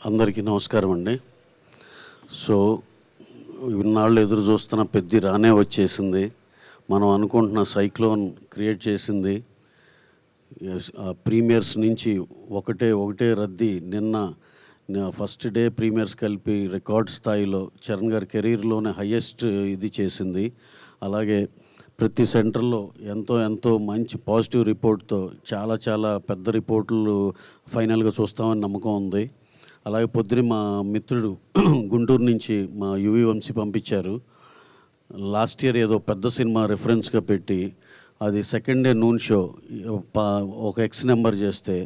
అందరికీ నమస్కారం అండి. సో ఇన్నాళ్ళు ఎదురు చూస్తున్న పెద్ది రానే వచ్చేసింది. మనం అనుకుంటున్న సైక్లోన్ క్రియేట్ చేసింది. ప్రీమియర్స్ నుంచి ఒకటే రద్దీ. నిన్న ఫస్ట్ డే ప్రీమియర్స్ కలిపి రికార్డ్ స్థాయిలో చరణ్ గారి కెరీర్లోనే హయ్యెస్ట్ ఇది చేసింది. అలాగే ప్రతి సెంటర్లో ఎంతో మంచి పాజిటివ్ రిపోర్ట్తో చాలా పెద్ద రిపోర్ట్లు ఫైనల్గా చూస్తామని నమ్మకం ఉంది. అలాగే పొద్దున మా మిత్రుడు గుంటూరు నుంచి మా యువి వంశీ పంపించారు. లాస్ట్ ఇయర్ ఏదో పెద్ద సినిమా రిఫరెన్స్గా పెట్టి అది సెకండ్ డే నూన్ షో ఒక ఎక్స్ నెంబర్ చేస్తే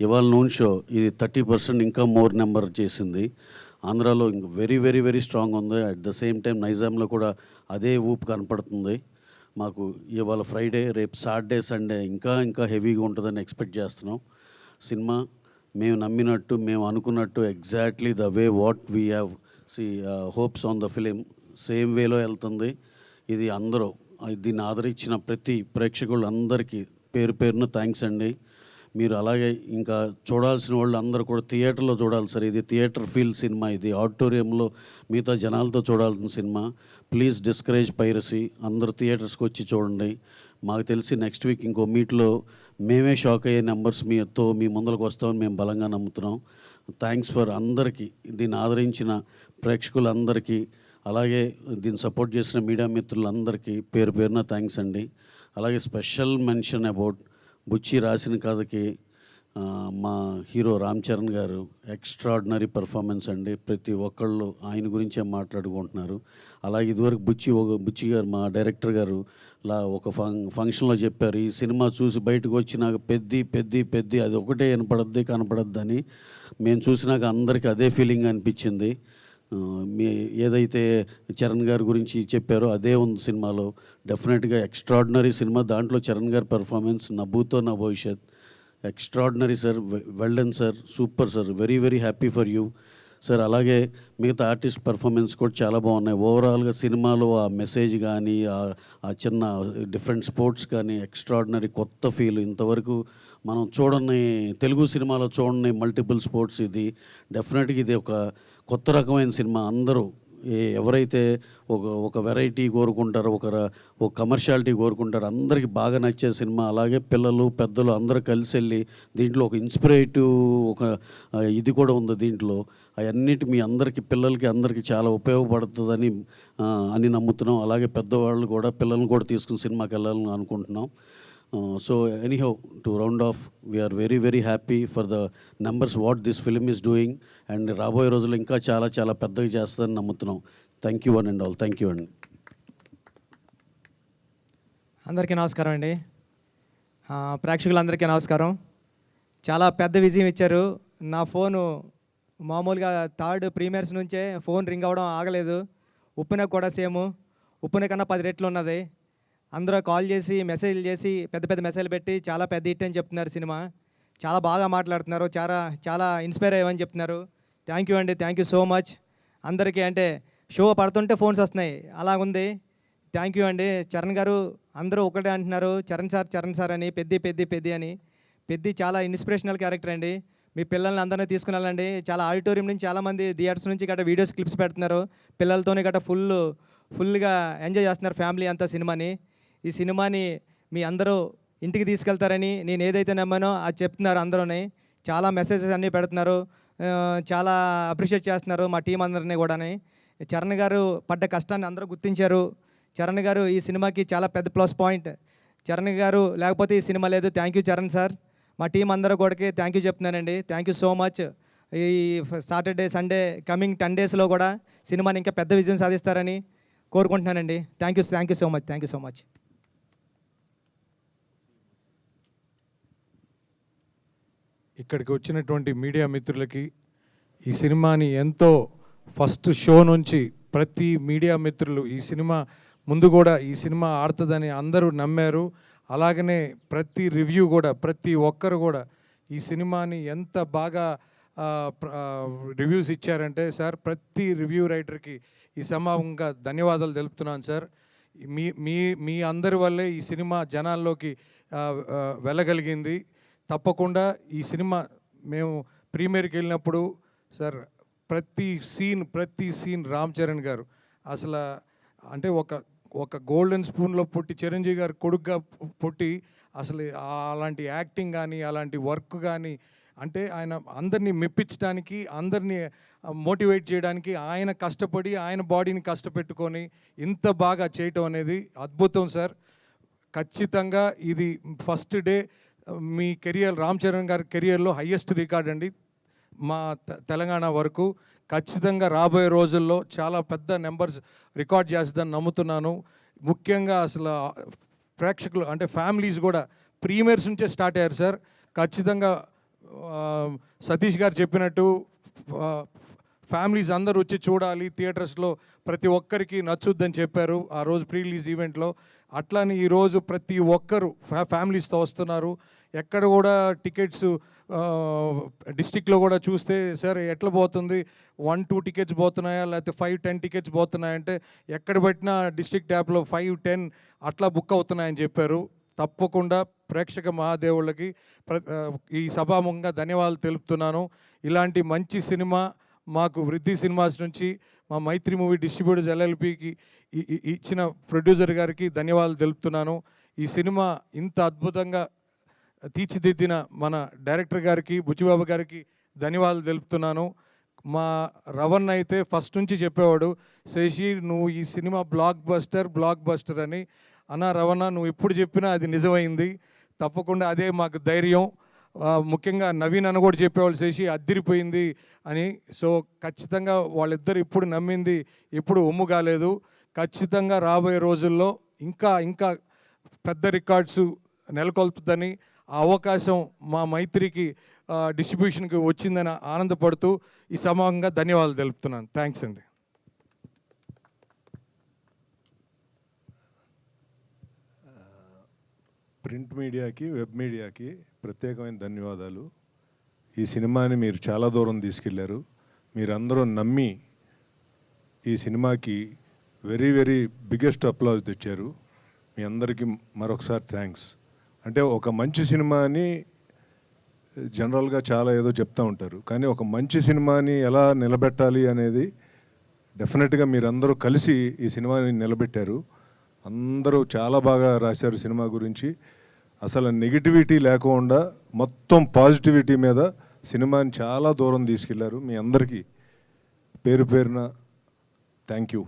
ఇవాళ నూన్ షో ఇది 30% ఇంకా మోర్ నెంబర్ చేసింది. ఆంధ్రాలో ఇంక వెరీ స్ట్రాంగ్ ఉంది. అట్ ద సేమ్ టైం నైజాంలో కూడా అదే ఊపు కనపడుతుంది. మాకు ఇవాళ ఫ్రైడే, రేపు సాటర్డే, సండే ఇంకా హెవీగా ఉంటుందని ఎక్స్పెక్ట్ చేస్తున్నాం. సినిమా మేము నమ్మినట్టు, మేము అనుకున్నట్టు exactly the way what we have hopes on the film same వేలో వెళ్తుంది. ఇది అందరూ దీన్ని ఆదరించిన ప్రతి ప్రేక్షకులందరికీ పేరున థ్యాంక్స్ అండి. మీరు అలాగే ఇంకా చూడాల్సిన వాళ్ళు అందరూ కూడా థియేటర్లో చూడాలి సార్. ఇది థియేటర్ ఫీల్ సినిమా. ఇది ఆడిటోరియంలో మిగతా జనాలతో చూడాల్సిన సినిమా. Please discourage piracy. అందరూ థియేటర్స్కి వచ్చి చూడండి. మాకు తెలిసి నెక్స్ట్ వీక్ ఇంకో మీట్లో మేమే షాక్ అయ్యే నెంబర్స్ మీ ముందరకు వస్తామని మేము బలంగా నమ్ముతున్నాం. థ్యాంక్స్ ఫర్ అందరికీ, దీన్ని ఆదరించిన ప్రేక్షకులందరికీ, అలాగే దీన్ని సపోర్ట్ చేసిన మీడియా మిత్రులందరికీ పేరున థ్యాంక్స్ అండి. అలాగే స్పెషల్ మెన్షన్ అబౌట్ బుచ్చి రాసిన కథకి మా హీరో రామ్ చరణ్ గారు ఎక్స్ట్రాడినరీ పర్ఫార్మెన్స్ అండి. ప్రతి ఒక్కళ్ళు ఆయన గురించే మాట్లాడుకుంటున్నారు. అలాగే ఇదివరకు బుచ్చి గారు మా డైరెక్టర్ గారు ఒక ఫంక్షన్లో చెప్పారు, ఈ సినిమా చూసి బయటకు వచ్చి నాకు పెద్ది అది ఒకటే కనపడద్దు అని. మేము చూసినాక అందరికీ అదే ఫీలింగ్ అనిపించింది. ఏదైతే చరణ్ గారి గురించి చెప్పారో అదే ఉంది సినిమాలో. డెఫినెట్గా ఎక్స్ట్రాడినరీ సినిమా. దాంట్లో చరణ్ గారి పర్ఫార్మెన్స్ నభూతో నా భవిష్యత్. Extraordinary sir, well done sir, super sir, very happy for you sir. అలాగే మిగతా ఆర్టిస్ట్ పర్ఫార్మెన్స్ కూడా చాలా బాగున్నాయి. ఓవరాల్గా సినిమాలో ఆ మెసేజ్ కానీ, ఆ చిన్న డిఫరెంట్ స్పోర్ట్స్ కానీ ఎక్స్ట్రాడినరీ కొత్త ఫీల్. ఇంతవరకు మనం చూడని తెలుగు సినిమాలో చూడని మల్టిపుల్ స్పోర్ట్స్. ఇది డెఫినెట్గా ఇది ఒక కొత్త రకమైన సినిమా. అందరూ ఎవరైతే ఒక వెరైటీ కోరుకుంటారో, ఒక కమర్షియాలిటీ కోరుకుంటారో అందరికీ బాగా నచ్చే సినిమా. అలాగే పిల్లలు పెద్దలు అందరూ కలిసి వెళ్ళి దీంట్లో ఒక ఇన్స్పిరేటివ్ ఇది కూడా ఉంది దీంట్లో. అవన్నిటి మీ అందరికీ పిల్లలకి అందరికీ చాలా ఉపయోగపడుతుందని నమ్ముతున్నాం. అలాగే పెద్దవాళ్ళు కూడా పిల్లల్ని కూడా తీసుకుని సినిమాకి వెళ్ళాలని అనుకుంటున్నాం. So anyhow, to round off, we are very happy for the numbers what this film is doing. And రాబోయే రోజుల్లో ఇంకా చాలా పెద్దగా చేస్తుందని నమ్ముతున్నాం. Thank you one and all. Thank you అండి. అందరికీ నమస్కారం అండి. ప్రేక్షకులందరికీ నమస్కారం. చాలా పెద్ద విజయం ఇచ్చారు. నా ఫోను మామూలుగా థర్డ్ ప్రీమియర్స్ నుంచే ఫోన్ రింగ్ అవ్వడం ఆగలేదు. ఉప్పిన కూడా సేము, ఉప్పిన కన్నా 10 రెట్లు ఉన్నది. అందరూ కాల్ చేసి మెసేజ్లు చేసి పెద్ద మెసేజ్లు పెట్టి చాలా పెద్ద హిట్ అని చెప్తున్నారు. సినిమా చాలా బాగా మాట్లాడుతున్నారు. చాలా ఇన్స్పైర్ అయ్యామని చెప్తున్నారు. థ్యాంక్ యూ అండి. థ్యాంక్ యూ సో మచ్ అందరికీ. అంటే షో పడుతుంటే ఫోన్స్ వస్తున్నాయి, అలాగుంది. థ్యాంక్ యూ అండి. చరణ్ గారు అందరూ ఒకటే అంటున్నారు, చరణ్ సార్ అని, పెద్ది అని. పెద్ది చాలా ఇన్స్పిరేషనల్ క్యారెక్టర్ అండి. మీ పిల్లల్ని అందరినీ తీసుకుని వెళ్ళండి. చాలా ఆడిటోరియం నుంచి చాలామంది థియేటర్స్ నుంచి గట్రా వీడియోస్ క్లిప్స్ పెడుతున్నారు. పిల్లలతోనే గట్రా ఫుల్గా ఎంజాయ్ చేస్తున్నారు ఫ్యామిలీ అంతా సినిమాని. ఈ సినిమాని మీ అందరూ ఇంటికి తీసుకెళ్తారని నేను ఏదైతే నమ్మానో అది చెప్తున్నారు. అందరూని చాలా మెసేజెస్ అన్నీ పెడుతున్నారు. చాలా అప్రిషియేట్ చేస్తున్నారు మా టీం అందరినీ కూడా. చరణ్ గారు పడ్డ కష్టాన్ని అందరూ గుర్తించారు. చరణ్ గారు ఈ సినిమాకి చాలా పెద్ద ప్లస్ పాయింట్. చరణ్ గారు లేకపోతే ఈ సినిమా లేదు. Thank you Charan sir. మా టీం అందరూ కూడా థ్యాంక్ యూ చెప్తున్నానండి. Thank you so much. ఈ సాటర్డే సండే కమింగ్ 10 డేస్లో కూడా సినిమాని ఇంకా పెద్ద విజయం సాధిస్తారని కోరుకుంటున్నానండి. Thank you so much. ఇక్కడికి వచ్చినటువంటి మీడియా మిత్రులకి, ఈ సినిమాని ఎంతో ఫస్ట్ షో నుంచి ప్రతి మీడియా మిత్రులు ఈ సినిమా ముందు కూడా ఈ సినిమా ఆడుతుందని అందరూ నమ్మారు. అలాగనే ప్రతి రివ్యూ కూడా ప్రతి ఒక్కరు కూడా ఈ సినిమాని ఎంత బాగా రివ్యూస్ ఇచ్చారంటే సార్, ప్రతి రివ్యూ రైటర్కి ఈ సంభావంగా ధన్యవాదాలు తెలుపుతున్నాను సార్. మీ అందరి వల్లే ఈ సినిమా జనాల్లోకి వెళ్ళగలిగింది. తప్పకుండా ఈ సినిమా మేము ప్రీమియర్కి వెళ్ళినప్పుడు సార్ ప్రతి సీన్ రామ్ చరణ్ గారు అసలు అంటే ఒక ఒక గోల్డెన్ స్పూన్లో పుట్టి చిరంజీవి గారు కొడుకుగా పుట్టి అసలు అలాంటి యాక్టింగ్ కానీ అలాంటి వర్క్ కానీ అంటే ఆయన అందరినీ మెప్పించడానికి అందరినీ మోటివేట్ చేయడానికి ఆయన కష్టపడి ఆయన బాడీని కష్టపెట్టుకొని ఇంత బాగా చేయటం అనేది అద్భుతం సార్. ఖచ్చితంగా ఇది ఫస్ట్ డే మీ కెరియర్ రామ్ చరణ్ గారి కెరియర్లో హయ్యెస్ట్ రికార్డ్ అండి మా తెలంగాణ వరకు. ఖచ్చితంగా రాబోయే రోజుల్లో చాలా పెద్ద నెంబర్స్ రికార్డ్ చేస్తుందని నమ్ముతున్నాను. ముఖ్యంగా అసలు ప్రేక్షకులు అంటే ఫ్యామిలీస్ కూడా ప్రీమియర్స్ నుంచే స్టార్ట్ అయ్యారు సార్. ఖచ్చితంగా సతీష్ గారు చెప్పినట్టు ఫ్యామిలీస్ అందరూ వచ్చి చూడాలి థియేటర్స్లో, ప్రతి ఒక్కరికి నచ్చుద్దని చెప్పారు ఆ రోజు ప్రీ రిలీజ్ ఈవెంట్లో. అట్లానే ఈరోజు ప్రతి ఒక్కరు ఫ్యామిలీస్తో వస్తున్నారు. ఎక్కడ కూడా టికెట్స్ డిస్టిక్లో కూడా చూస్తే సార్ ఎట్లా పోతుంది, 1-2 టికెట్స్ పోతున్నాయా లేకపోతే 5-10 టికెట్స్ పోతున్నాయంటే ఎక్కడ పెట్టినా డిస్ట్రిక్ట్ యాప్లో 5-10 అట్లా బుక్ అవుతున్నాయని చెప్పారు. తప్పకుండా ప్రేక్షక మహాదేవుళ్ళకి ఈ సభాముఖంగా ధన్యవాదాలు తెలుపుతున్నాను. ఇలాంటి మంచి సినిమా మాకు వృద్ధి సినిమాస్ నుంచి మా మైత్రి మూవీ డిస్ట్రిబ్యూటర్స్ ఎల్ఎల్పికి ఇచ్చిన ప్రొడ్యూసర్ గారికి ధన్యవాదాలు తెలుపుతున్నాను. ఈ సినిమా ఇంత అద్భుతంగా తీర్చిదిద్దిన మన డైరెక్టర్ గారికి బుచ్చిబాబు గారికి ధన్యవాదాలు తెలుపుతున్నాను. మా రవణ్ అయితే ఫస్ట్ నుంచి చెప్పేవాడు, శశి నువ్వు ఈ సినిమా బ్లాక్ బస్టర్ అని. అన్న రవణ నువ్వు ఎప్పుడు చెప్పినా అది నిజమైంది. తప్పకుండా అదే మాకు ధైర్యం. ముఖ్యంగా నవీన్ అన్న కూడా చెప్పేవాళ్ళు శశి అద్దిరిపోయింది అని. సో ఖచ్చితంగా వాళ్ళిద్దరు ఇప్పుడు నమ్మింది ఎప్పుడు ఒమ్ము కాలేదు. ఖచ్చితంగా రాబోయే రోజుల్లో ఇంకా ఇంకా పెద్ద రికార్డ్స్ నెలకొల్పుతుందని, ఆ అవకాశం మా మైత్రికి డిస్ట్రిబ్యూషన్కి వచ్చిందని ఆనందపడుతూ ఈ సమానంగా ధన్యవాదాలు తెలుపుతున్నాను. థ్యాంక్స్ అండి. ప్రింట్ మీడియాకి, వెబ్ మీడియాకి ప్రత్యేకమైన ధన్యవాదాలు. ఈ సినిమాని మీరు చాలా దూరం తీసుకెళ్లారు. మీరందరూ నమ్మి ఈ సినిమాకి వెరీ వెరీ బిగ్గెస్ట్ అప్లాజ్ తెచ్చారు. మీ అందరికీ మరొకసారి థ్యాంక్స్. అంటే ఒక మంచి సినిమాని జనరల్గా చాలా ఏదో చెప్తూ ఉంటారు, కానీ ఒక మంచి సినిమాని ఎలా నిలబెట్టాలి అనేది డెఫినెట్గా మీరందరూ కలిసి ఈ సినిమాని నిలబెట్టారు. అందరూ చాలా బాగా రాశారు సినిమా గురించి. అసలు నెగిటివిటీ లేకుండా మొత్తం పాజిటివిటీ మీద సినిమాని చాలా దూరం తీసుకెళ్లారు. మీ అందరికీ పేరు పేరున థ్యాంక్ యూ.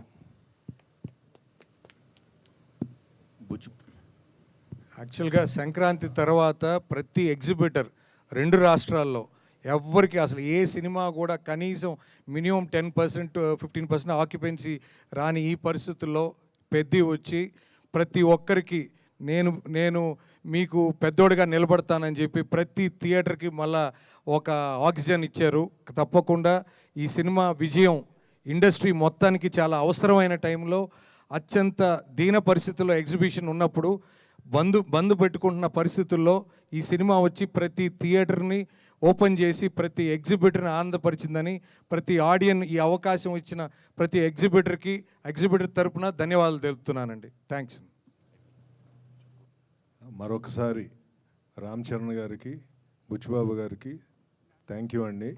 యాక్చువల్గా సంక్రాంతి తర్వాత ప్రతి ఎగ్జిబిటర్ 2 రాష్ట్రాల్లో ఎవ్వరికి అసలు ఏ సినిమా కూడా కనీసం మినిమం 10% 15% ఆక్యుపెన్సీ రాని ఈ పరిస్థితుల్లో పెద్ద వచ్చి ప్రతి ఒక్కరికి నేను మీకు పెద్దోడిగా నిలబడతానని చెప్పి ప్రతి థియేటర్కి మళ్ళా ఒక ఆక్సిజన్ ఇచ్చారు. తప్పకుండా ఈ సినిమా విజయం ఇండస్ట్రీ మొత్తానికి చాలా అవసరమైన టైంలో, అత్యంత దీన పరిస్థితుల్లో ఎగ్జిబిషన్ ఉన్నప్పుడు బంద్ పెట్టుకుంటున్న పరిస్థితుల్లో ఈ సినిమా వచ్చి ప్రతి థియేటర్ని ఓపెన్ చేసి ప్రతి ఎగ్జిబిటర్ని ఆనందపరిచిందని, ప్రతి ఆడియన్ ఈ అవకాశం ఇచ్చిన ప్రతి ఎగ్జిబిటర్ తరపున ధన్యవాదాలు తెలుపుతున్నానండి. థ్యాంక్స్. మరొకసారి రామ్ చరణ్ గారికి, బుచ్చిబాబు గారికి థ్యాంక్ యూ అండి.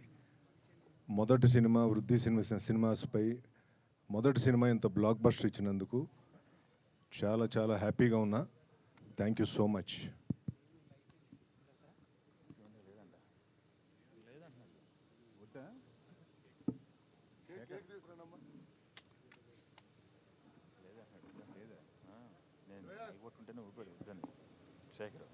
మొదటి సినిమా వృద్ధి సినిమాస్పై మొదటి సినిమా ఇంత బ్లాక్ బస్టర్ ఇచ్చినందుకు చాలా చాలా హ్యాపీగా ఉన్నా. Thank you so much. Shekhar